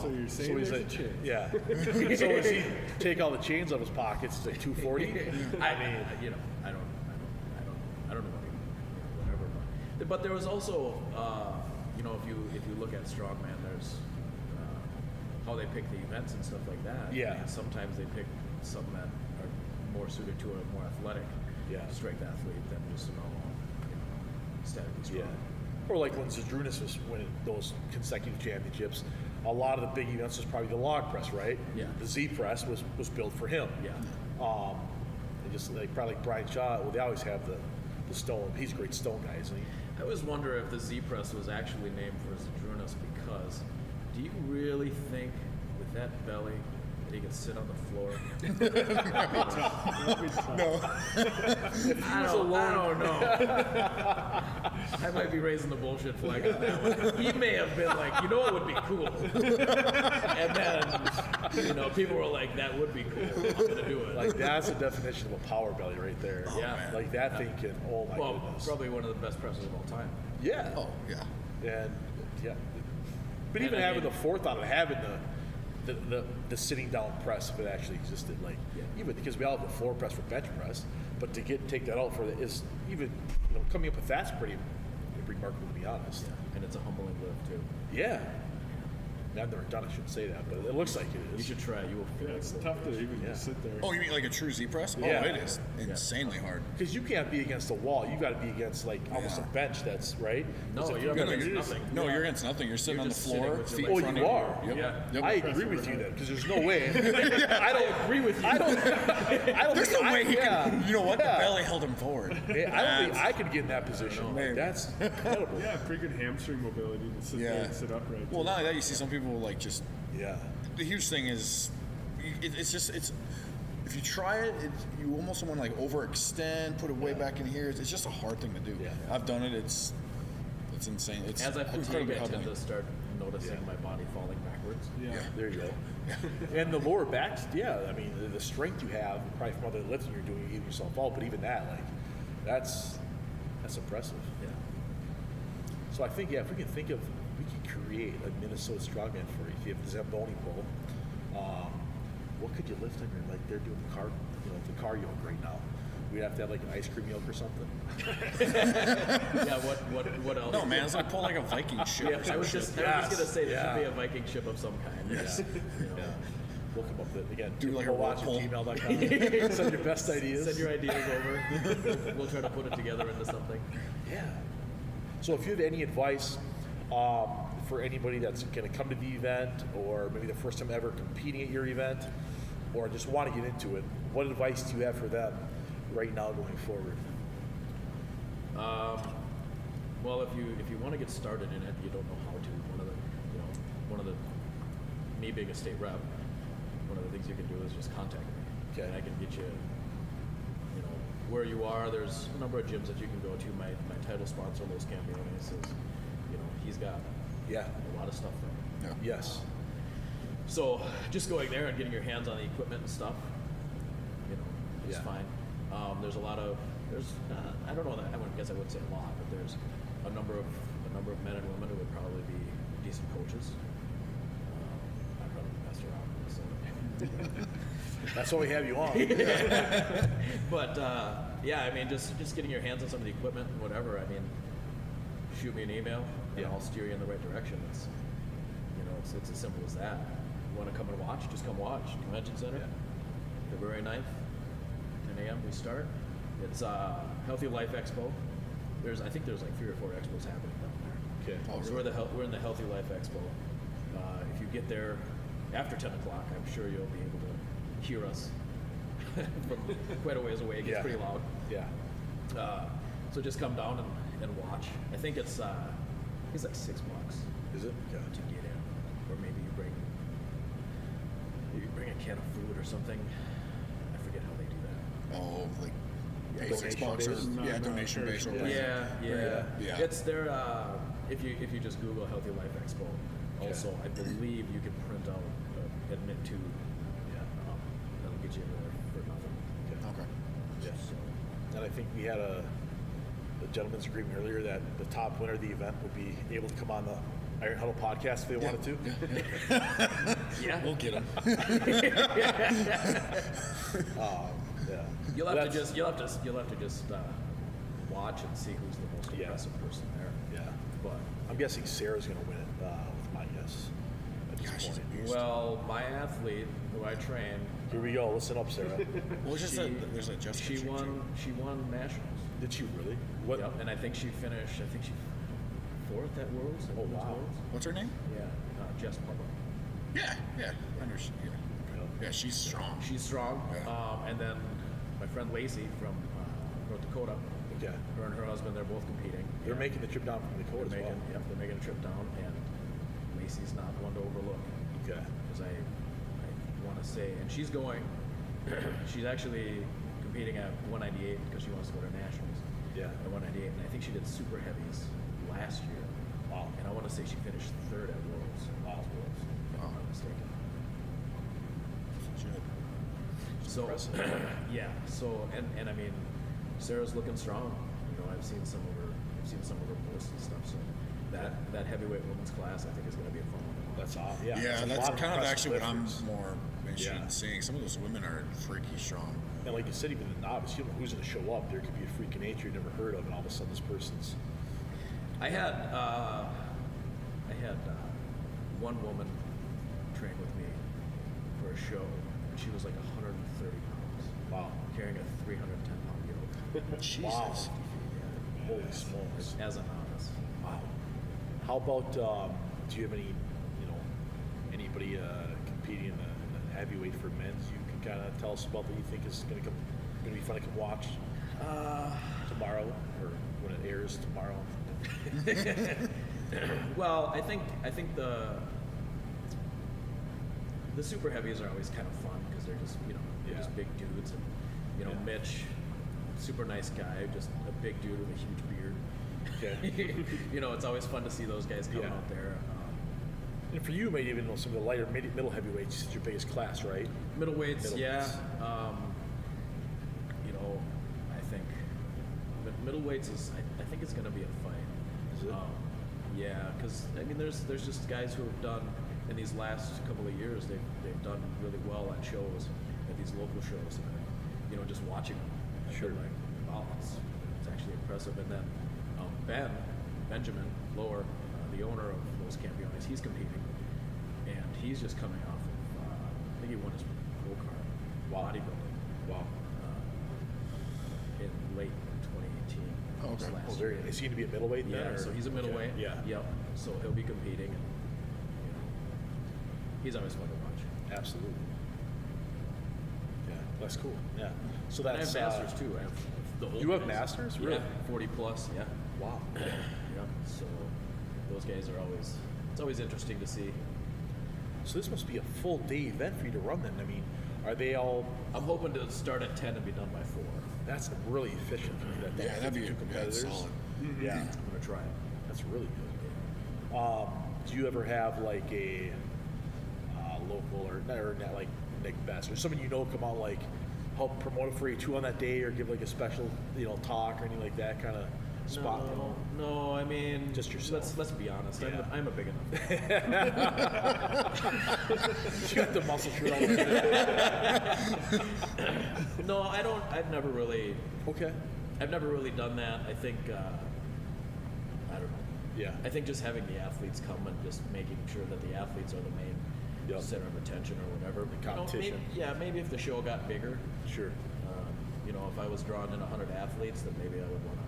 Speaker 4: So you're saying
Speaker 1: he's
Speaker 4: there's a
Speaker 1: like,
Speaker 4: chance?
Speaker 1: yeah. So does he take all the chains out of his pockets? It's like 240.
Speaker 2: I mean, I don't know, whatever. But there was also, if you look at strongman, there's how they pick the events and stuff like that.
Speaker 1: Yeah.
Speaker 2: And sometimes they pick some that are more suited to a more athletic strength athlete than just a normal, statically strong.
Speaker 1: Yeah. Or like when Zadrunas was winning those consecutive championships, a lot of the big events was probably the log press, right?
Speaker 2: Yeah.
Speaker 1: The Z press was built for him.
Speaker 2: Yeah.
Speaker 1: And just probably like Brian Shaw, well, they always have the stone. He's a great stone guy, isn't he?
Speaker 2: I always wonder if the Z press was actually named for Zadrunas because do you really think with that belly that he could sit on the floor?
Speaker 3: No.
Speaker 2: I don't know. I might be raising the bullshit flag on that one. He may have been like, it would be cool. And then, people were like, that would be cool. I'm going to do it.
Speaker 1: Like that's the definition of a power belly right there.
Speaker 2: Yeah.
Speaker 1: Like that thing can. Oh my goodness.
Speaker 2: Probably one of the best presses of all time.
Speaker 1: Yeah.
Speaker 3: Oh, yeah.
Speaker 1: And yeah. But
Speaker 2: And
Speaker 1: even
Speaker 2: I
Speaker 1: having
Speaker 2: mean-
Speaker 1: the forethought of having the sitting down press, if it actually existed, even because we all have the floor press for bench press, but to take that out is even coming up with that's pretty remarkable, to be honest.
Speaker 2: Yeah. And it's a humbling lift too.
Speaker 1: Yeah. I've never done it, I shouldn't say that, but it looks like it
Speaker 2: You
Speaker 1: is.
Speaker 2: should try. You will feel
Speaker 4: Yeah,
Speaker 2: it.
Speaker 4: it's tough to even just sit there.
Speaker 3: Oh, you mean like a true Z press? Oh,
Speaker 1: Yeah.
Speaker 3: it is insanely hard.
Speaker 1: Because you can't be against the wall. You got to be against like almost a bench. That's right.
Speaker 2: No,
Speaker 1: So if
Speaker 2: you're
Speaker 1: gonna-
Speaker 2: against nothing.
Speaker 3: No, you're against nothing. You're sitting
Speaker 2: You're
Speaker 3: on the
Speaker 2: just sitting
Speaker 3: floor,
Speaker 2: with your
Speaker 3: feet
Speaker 2: legs
Speaker 3: in front
Speaker 1: you
Speaker 3: of
Speaker 1: are.
Speaker 3: Yep.
Speaker 2: Yeah.
Speaker 3: Yep.
Speaker 1: I agree with you then, because there's no way. I don't agree with you. I don't.
Speaker 3: There's
Speaker 1: think
Speaker 3: no way he
Speaker 1: yeah.
Speaker 3: can. You know what?
Speaker 1: Yeah.
Speaker 3: The belly held him forward.
Speaker 1: I don't think I could get in that position. Like,
Speaker 3: Maybe.
Speaker 1: that's incredible.
Speaker 4: Yeah, pretty good hamstring mobility to sit there and sit upright.
Speaker 3: Well, not only that, you see some people like just.
Speaker 1: Yeah.
Speaker 3: The huge thing is, it's if you try it, you almost want to like overextend, put it way back in here. It's just a hard thing to do.
Speaker 1: Yeah.
Speaker 3: I've done it. It's insane. It's
Speaker 2: As I fatigue,
Speaker 3: incredibly
Speaker 2: I tend
Speaker 3: humbling.
Speaker 2: to start noticing my body falling backwards.
Speaker 4: Yeah.
Speaker 1: There you go. And the lower back, yeah. I mean, the strength you have, probably from other lifting you're doing, you give yourself out. But even that, like, that's impressive.
Speaker 2: Yeah.
Speaker 1: So I think, if we can think of, we can create a Minnesota Strongman for you. If you have the Zamboni pull, what could you lift on your, like they're doing the car yoke right now. We'd have to have like an ice cream yoke or something.
Speaker 2: Yeah. What else?
Speaker 3: No, man, it's like pull like a Viking ship.
Speaker 2: Yeah,
Speaker 3: or
Speaker 2: I
Speaker 3: some
Speaker 2: was
Speaker 3: shit.
Speaker 2: just gonna say there
Speaker 1: Yeah.
Speaker 2: should be a Viking ship of some kind.
Speaker 1: Yes.
Speaker 2: You know.
Speaker 1: Yeah. We'll come up with it again.
Speaker 3: Do like a rope pull.
Speaker 1: gmail.com. Send your best ideas.
Speaker 2: Send your ideas over. We'll try to put it together into something.
Speaker 1: Yeah. So if you have any advice for anybody that's going to come to the event, or maybe the first time ever competing at your event, or just want to get into it, what advice do you have for them right now going forward?
Speaker 2: Well, if you want to get started in it, you don't know how to. One of the me being a state rep, one of the things you can do is just contact me.
Speaker 1: Okay.
Speaker 2: And I can get you, where you are. There's a number of gyms that you can go to. My title sponsor, Los Campeones, is, he's got
Speaker 1: Yeah.
Speaker 2: a lot of stuff there.
Speaker 3: Yeah.
Speaker 1: Yes.
Speaker 2: So just going there and getting your hands on the equipment and stuff, is
Speaker 1: Yeah.
Speaker 2: fine. There's I don't know that I wouldn't say a lot, but there's a number of men and women who would probably be decent coaches. I'd probably mess around. So.
Speaker 1: That's why we have you on.
Speaker 2: But yeah, I mean, just getting your hands on some of the equipment and whatever. I mean, shoot me an email and I'll steer you in the right direction. It's as simple as that. You want to come and watch? Just come watch. Convention Center, February 9th, 10 a.m. we start. It's Healthy Life Expo. I think there's like 3 or 4 expos happening down there.
Speaker 1: Okay.
Speaker 3: Oh,
Speaker 2: So we're in the Healthy Life Expo. If you get there after 10 o'clock, I'm sure you'll be able to hear us from quite a ways away. It gets pretty loud.
Speaker 1: Yeah.
Speaker 2: So just come down and watch. I think it's like $6
Speaker 1: Is it? Yeah.
Speaker 2: to get in, or maybe you bring a can of food or something. I forget how they do that.
Speaker 3: Oh, like
Speaker 1: Donation
Speaker 3: $6 or
Speaker 1: based?
Speaker 4: No,
Speaker 3: donation based. Or
Speaker 2: Yeah.
Speaker 3: Yeah.
Speaker 2: It's their if you just Google Healthy Life Expo. Also, I believe you can print out admit to. That'll get you in there for nothing.
Speaker 3: Okay.
Speaker 1: Yeah. And I think we had a gentleman's agreement earlier that the top winner of the event would be able to come on the Iron Huddle podcast if they wanted to.
Speaker 2: Yeah.
Speaker 3: We'll get him.
Speaker 1: Yeah.
Speaker 2: You'll have to just watch and see who's the most impressive person there.
Speaker 1: Yeah.
Speaker 2: But
Speaker 1: I'm guessing Sarah's going to win it with my guess at this
Speaker 3: Gosh, she's
Speaker 1: point.
Speaker 3: a beast.
Speaker 2: well, my athlete who I train,
Speaker 1: Here we go. Listen up, Sarah.
Speaker 3: Well, it's just there's a Jessica.
Speaker 2: she
Speaker 3: chick,
Speaker 2: won
Speaker 3: too.
Speaker 2: she won nationals.
Speaker 1: Did she really? What?
Speaker 2: Yep. And I think she finished 4th at Worlds. At
Speaker 1: Oh,
Speaker 2: Women's
Speaker 1: wow.
Speaker 2: Worlds.
Speaker 3: What's her name?
Speaker 2: Yeah. Jess Pubba.
Speaker 3: Yeah. I understand. Yeah, she's strong.
Speaker 2: She's strong.
Speaker 3: Yeah.
Speaker 2: And then my friend Lacey from North Dakota.
Speaker 1: Yeah.
Speaker 2: Her and her husband, they're both competing.
Speaker 1: They're making the trip down from Dakota as well.
Speaker 2: They're making a trip down, and Lacey's not one to overlook.
Speaker 1: Okay.
Speaker 2: Because I want to say, and she's going. She's actually competing at 198 because she wants to go to nationals.
Speaker 1: Yeah.
Speaker 2: At 198, and I think she did super heavies last year.
Speaker 1: Wow.
Speaker 2: And I want to say she finished 3rd at Worlds.
Speaker 1: Wow.
Speaker 2: If I'm not mistaken.
Speaker 3: Shit.
Speaker 2: So yeah. So and I mean, Sarah's looking strong. I've seen some of her posts and stuff. So that heavyweight women's class, I think, is going to be a fun one.
Speaker 1: That's awesome. Yeah.
Speaker 3: Yeah,
Speaker 1: There's a
Speaker 3: that's
Speaker 1: lot of
Speaker 3: kind of
Speaker 1: impressive
Speaker 3: actually what I'm
Speaker 1: lifters.
Speaker 3: more interested
Speaker 1: Yeah.
Speaker 3: in seeing. Some of those women are freaky strong.
Speaker 1: And like you said, even the novice, you don't know who's going to show up. There could be a freak of nature you've never heard of, and all of a sudden this person's.
Speaker 2: I had one woman trained with me for a show, and she was like 130 pounds.
Speaker 1: Wow.
Speaker 2: Carrying a 310-pound yoke.
Speaker 3: Jesus.
Speaker 1: Wow. Holy smokes.
Speaker 2: As a novice.
Speaker 1: Wow. How about, do you have any, anybody competing in the heavyweight for men's you can kind of tell us about that you think is going to be fun to come watch tomorrow, or when it airs tomorrow?
Speaker 2: Well, I think the super heavies are always kind of fun because they're just just big dudes, and Mitch, super nice guy, just a big dude with a huge beard.
Speaker 1: Okay.
Speaker 2: It's always fun to see those guys coming out there.
Speaker 1: And for you, maybe even some of the lighter middle heavyweights is your biggest class, right?
Speaker 2: Middleweights, yeah. I think middleweights is. I think it's going to be a fight.
Speaker 1: Is it?
Speaker 2: Yeah, because there's just guys who have done in these last couple of years. They've done really well at shows, at these local shows. And, just watching them, I've been like, wow, it's actually impressive. And then Benjamin Lower, the owner of Los Campeones, he's competing, and he's just coming off of I think he won his pro card bodybuilding.
Speaker 1: Wow.
Speaker 2: In late 2018.
Speaker 3: Okay.
Speaker 2: last
Speaker 1: Oh, very. Is he going to be a middleweight then?
Speaker 2: Yeah,
Speaker 1: or?
Speaker 2: so he's a middleweight.
Speaker 1: Okay. Yeah.
Speaker 2: Yep. So he'll be competing, and he's always fun to watch.
Speaker 1: Absolutely. Yeah, that's cool. Yeah. So
Speaker 2: And I
Speaker 1: that's
Speaker 2: have masters too. I have the whole.
Speaker 1: You have masters? Really?
Speaker 2: Yeah, 40 plus. Yeah.
Speaker 1: Wow.
Speaker 2: Yeah. So those guys are always. It's always interesting to see.
Speaker 1: So this must be a full day event for you to run then. I mean, are they all?
Speaker 2: I'm hoping to start at 10 and be done by 4.
Speaker 1: That's really efficient for me.
Speaker 3: Yeah, that'd be
Speaker 1: 52 competitors.
Speaker 3: solid.
Speaker 1: Yeah,
Speaker 2: I'm gonna try it.
Speaker 1: that's really good. Do you ever have like a local or not like Nick Best or someone come out like help promote it for you too on that day or give like a special talk or anything like that kind of spot?
Speaker 2: No, I mean,
Speaker 1: Just yourself.
Speaker 2: Let's be honest.
Speaker 1: Yeah.
Speaker 2: I'm a big enough.
Speaker 1: You got the muscle shirt on.
Speaker 2: No, I don't. I've never really done that. I think I don't know.
Speaker 1: Yeah.
Speaker 2: I think just having the athletes come and just making sure that the athletes are the main center of attention or whatever.
Speaker 1: The competition.
Speaker 2: Maybe if the show got bigger.
Speaker 1: Sure.
Speaker 2: If I was drawing in 100 athletes, then maybe I would want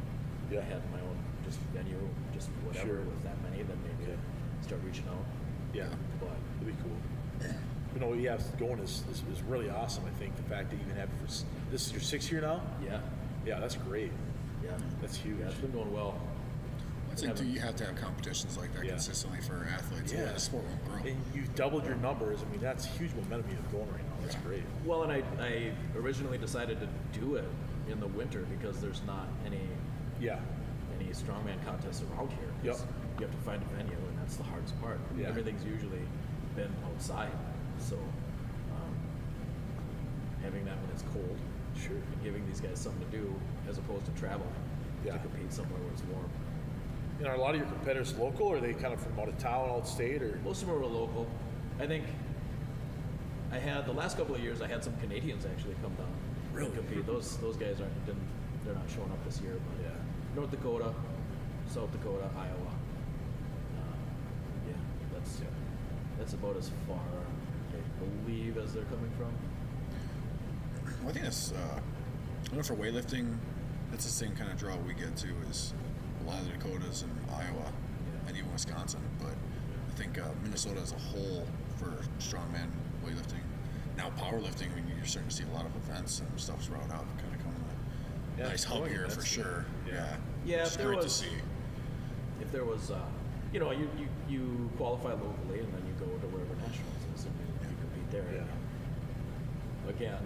Speaker 2: to have my own just venue, just whatever
Speaker 1: Sure.
Speaker 2: with that many. Then maybe I'd start reaching out.
Speaker 1: Yeah.
Speaker 2: But
Speaker 1: It'd be cool. What you have going is really awesome. I think the fact that you even have it for this is your 6th year now.
Speaker 2: yeah,
Speaker 1: Yeah, that's great.
Speaker 2: yeah,
Speaker 1: That's huge.
Speaker 2: yeah, it's been going well.
Speaker 3: I think you have to have competitions like that
Speaker 1: Yeah.
Speaker 3: consistently for athletes.
Speaker 1: Yeah.
Speaker 3: Yeah, the sport won't grow.
Speaker 1: And you doubled your numbers. I mean, that's huge momentum you have going right now. That's great.
Speaker 2: Well, and I originally decided to do it in the winter because there's not any
Speaker 1: Yeah.
Speaker 2: strongman contests around here. 'Cause
Speaker 1: Yep.
Speaker 2: You have to find a venue, and that's the hardest part.
Speaker 1: Yeah.
Speaker 2: Everything's usually been outside, so having that when it's cold,
Speaker 1: Sure.
Speaker 2: and giving these guys something to do as opposed to traveling
Speaker 1: Yeah.
Speaker 2: to compete somewhere where it's warm.
Speaker 1: And are a lot of your competitors local, or are they kind of from out of town, out of state, or?
Speaker 2: Most of them were local. I think I had the last couple of years. I had some Canadians actually come down
Speaker 1: Really?
Speaker 2: and compete. Those guys they're not showing up this year, but
Speaker 1: Yeah.
Speaker 2: North Dakota, South Dakota, Iowa. That's about as far I believe as they're coming from.
Speaker 3: Well, I think that's, I know for weightlifting, that's the same kind of draw we get to is a lot of the Dakotas and Iowa and even Wisconsin. But I think Minnesota as a whole for strongman weightlifting. Now powerlifting, I mean, you're starting to see a lot of events and stuff sprout up, kind of coming a
Speaker 1: Yeah,
Speaker 3: nice hub
Speaker 1: growing
Speaker 3: here
Speaker 1: events,
Speaker 3: for sure.
Speaker 1: yeah.
Speaker 2: Yeah,
Speaker 3: It's
Speaker 2: if there
Speaker 3: great to
Speaker 2: was-
Speaker 3: see.
Speaker 2: If there was, you qualify locally and then you go to wherever nationals is and you compete there.
Speaker 1: Yeah.
Speaker 2: Again,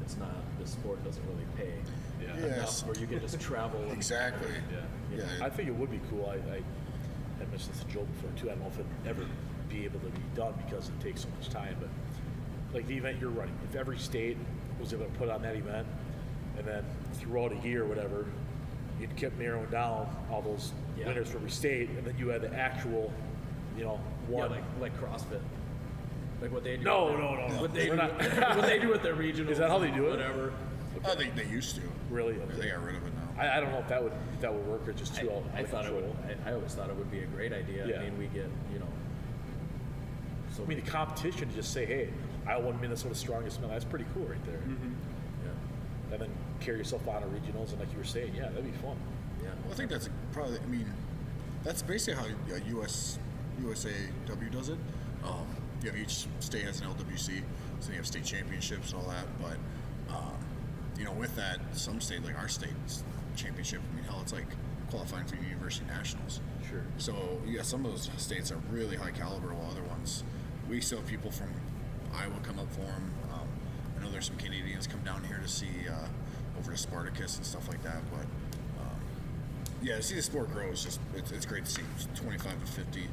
Speaker 2: it's not, the sport doesn't really pay
Speaker 1: Yeah.
Speaker 3: Yes.
Speaker 2: enough where you can just travel. And,
Speaker 3: Exactly.
Speaker 1: Yeah.
Speaker 3: Yeah.
Speaker 1: I think it would be cool. I mentioned this to Joe before too. I don't know if it'd ever be able to be done because it takes so much time. But like the event you're running, if every state was able to put on that event, and then throughout a year or whatever, you kept narrowing down all those winners for every state, and then you had the actual, one.
Speaker 2: Yeah, like CrossFit. Like what they do.
Speaker 1: No.
Speaker 2: What they
Speaker 1: We're
Speaker 2: do,
Speaker 1: not-
Speaker 2: what they do with their regional.
Speaker 1: Is that how they do it?
Speaker 2: Whatever.
Speaker 3: Oh, they used to.
Speaker 1: Really?
Speaker 3: They got rid of it now.
Speaker 1: I don't know if that would work or just too out
Speaker 2: I
Speaker 1: of
Speaker 2: thought it
Speaker 1: control.
Speaker 2: would. I always thought it would be a great idea.
Speaker 1: Yeah.
Speaker 2: I mean, we get So
Speaker 1: I mean, the competition to just say, hey, I won Minnesota's strongest man. That's pretty cool right there.
Speaker 2: yeah.
Speaker 1: And then carry yourself on to regionals, and like you were saying, yeah, that'd be fun.
Speaker 2: Yeah.
Speaker 3: Well, I think that's probably. I mean, that's basically how USAW does it. You have each state has an LWC, so you have state championships and all that. But you know, with that, some state like our state's championship. I mean, hell, it's like qualifying for university nationals.
Speaker 1: Sure.
Speaker 3: So yeah, some of those states are really high caliber, while other ones, we still have people from Iowa come up for them. I know there's some Canadians come down here to see over to Spartacus and stuff like that. But yeah, to see the sport grow is just it's great to see. It's 25 to 50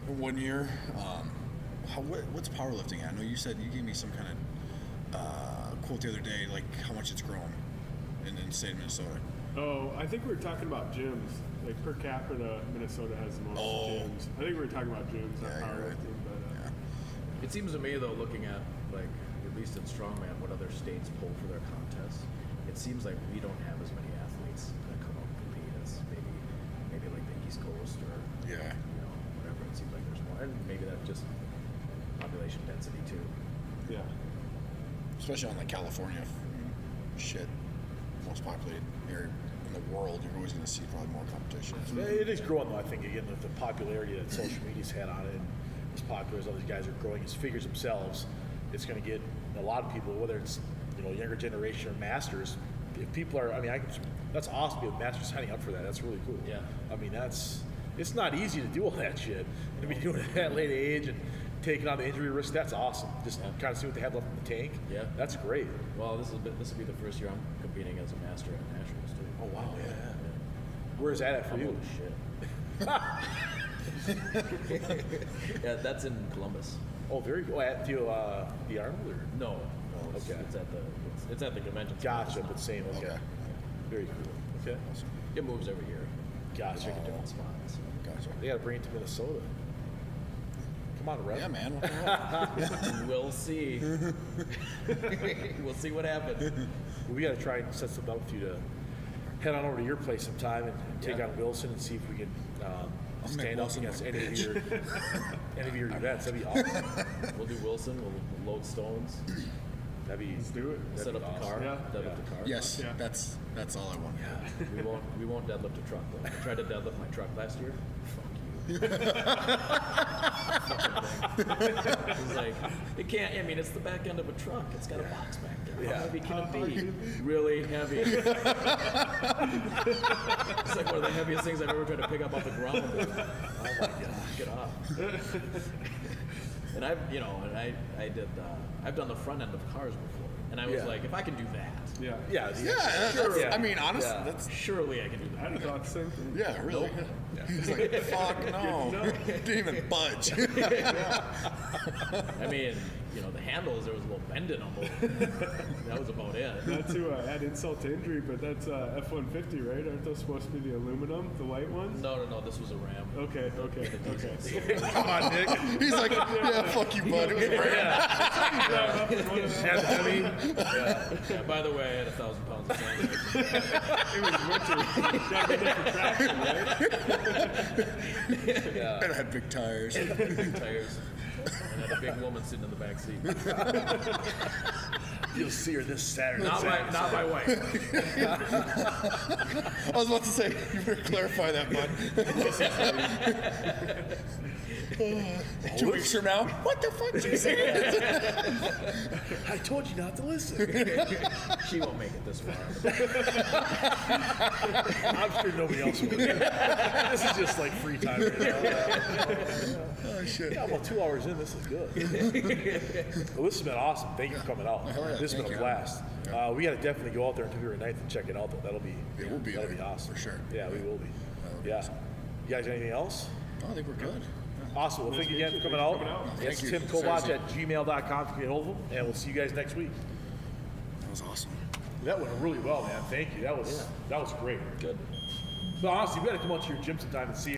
Speaker 3: in 1 year. What's powerlifting at? I know you said you gave me some kind of quote the other day, like how much it's grown in the state of Minnesota.
Speaker 4: Oh, I think we were talking about gyms. Like per capita, Minnesota has the most gyms. I think we were talking about gyms, not
Speaker 3: Yeah, you're right.
Speaker 4: powerlifting. But
Speaker 2: It seems to me though, looking at like at least in strongman, what other states pull for their contests, it seems like we don't have as many athletes that come up and compete as maybe like the East Coast or
Speaker 3: Yeah.
Speaker 2: you know, whatever. It seems like there's more, and maybe that's just population density too.
Speaker 4: yeah.
Speaker 3: Especially on like California, shit, most populated area in the world, you're always going to see probably more competition.
Speaker 1: It is growing, though, I think, again, with the popularity that social media's had on it, and as popular as all these guys are growing as figures themselves, it's going to get a lot of people, whether it's, you know, younger generation or masters, if people are, I mean, that's awesome to be a master signing up for that. That's really cool.
Speaker 2: Yeah.
Speaker 1: I mean, it's not easy to do all that shit. And to be doing it at that late age and taking on the injury risk, that's awesome. Just kind of see what they have left in the tank.
Speaker 2: Yeah.
Speaker 1: That's great.
Speaker 2: Well, this will be the first year I'm competing as a master at nationals too.
Speaker 1: Oh, wow, yeah. Where's that at for you?
Speaker 2: Holy shit. Yeah, that's in Columbus.
Speaker 1: Oh, very good. Oh, at the Arnold? Or?
Speaker 2: No,
Speaker 1: Okay.
Speaker 2: it's at the convention.
Speaker 1: Gotcha, but same. Okay. Very cool. Okay.
Speaker 2: It moves every year.
Speaker 1: Gotcha.
Speaker 2: Pick a different spots.
Speaker 3: Gotcha.
Speaker 1: They got to bring it to Minnesota. Come on, Rev.
Speaker 3: Yeah, man. What the hell?
Speaker 2: We'll see. We'll see what happens.
Speaker 1: Well, we got to try and set something up with you to head on over to your place sometime and take
Speaker 2: Yeah.
Speaker 1: on Wilson and see if we can
Speaker 3: make
Speaker 1: stand up
Speaker 3: Wilson
Speaker 1: against
Speaker 3: look
Speaker 1: any of your events. That'd be awesome.
Speaker 2: We'll do Wilson. We'll load stones.
Speaker 1: That'd be.
Speaker 4: Let's do it.
Speaker 1: That'd
Speaker 2: Set
Speaker 1: be
Speaker 2: up the car.
Speaker 4: Yeah.
Speaker 2: Deadlift the car.
Speaker 3: Yes,
Speaker 4: Yeah.
Speaker 3: that's all I want.
Speaker 2: We won't deadlift a truck though. I tried to deadlift my truck last year. Fuck you. It's like it can't. I mean, it's the back end of a truck. It's got a box back there.
Speaker 1: Yeah.
Speaker 2: How heavy can it be? Really heavy. It's like one of the heaviest things I've ever tried to pick up off the ground. Oh my god! Get off. And I've done the front end of cars before, and I was
Speaker 1: Yeah.
Speaker 2: like, if I can do that,
Speaker 4: Yeah.
Speaker 1: Yeah.
Speaker 3: Yeah, I mean, honestly,
Speaker 1: Yeah.
Speaker 3: that's
Speaker 2: surely I can do
Speaker 4: I
Speaker 2: that.
Speaker 4: thought the same thing.
Speaker 3: yeah, really. He's like, fuck no, didn't even budge.
Speaker 2: I mean, the handles, there was a little bend in them. That was about it.
Speaker 4: Not to add insult to injury, but that's F-150, right? Aren't those supposed to be the aluminum, the white ones?
Speaker 2: No, this was a Ram.
Speaker 4: Okay.
Speaker 1: Come on, Nick.
Speaker 3: He's like, yeah, fuck you, bud. It was a ram.
Speaker 1: That's heavy.
Speaker 2: Yeah, by the way, I had 1,000 pounds of sand.
Speaker 4: It was winter. Gotta be there for traction, right?
Speaker 1: Yeah.
Speaker 3: And I had big tires.
Speaker 2: Big tires. And had a big woman sitting in the back seat.
Speaker 1: You'll see her this Saturday.
Speaker 2: Not my wife.
Speaker 3: I was about to say, you better clarify that, bud. 2 weeks from now, what the fuck did you say?
Speaker 1: I told you not to listen.
Speaker 2: She won't make it this far.
Speaker 1: I'm sure nobody else will. This is just like free time right now.
Speaker 3: Oh, shit.
Speaker 1: Yeah, well, 2 hours in, this is good. Well, this has been awesome. Thank you for coming out.
Speaker 3: hell yeah,
Speaker 1: This has
Speaker 3: thank
Speaker 1: been a
Speaker 3: you.
Speaker 1: blast. We got to definitely go out there on February 9th and check it out, though. That'll be
Speaker 3: there,
Speaker 1: awesome.
Speaker 3: for sure.
Speaker 1: Yeah, we will be.
Speaker 3: That'll be
Speaker 1: Yeah.
Speaker 3: awesome.
Speaker 1: You guys got anything else?
Speaker 3: I think we're good.
Speaker 1: Awesome. Well, thank you again for coming out. It's
Speaker 3: Thank you.
Speaker 1: Tim Kovach at gmail.com to get hold of him, and we'll see you guys next week.
Speaker 3: That was awesome.
Speaker 1: That went really well, man. Thank you. That was great.
Speaker 2: Good.
Speaker 1: But honestly, we got to come out to your gym sometime and see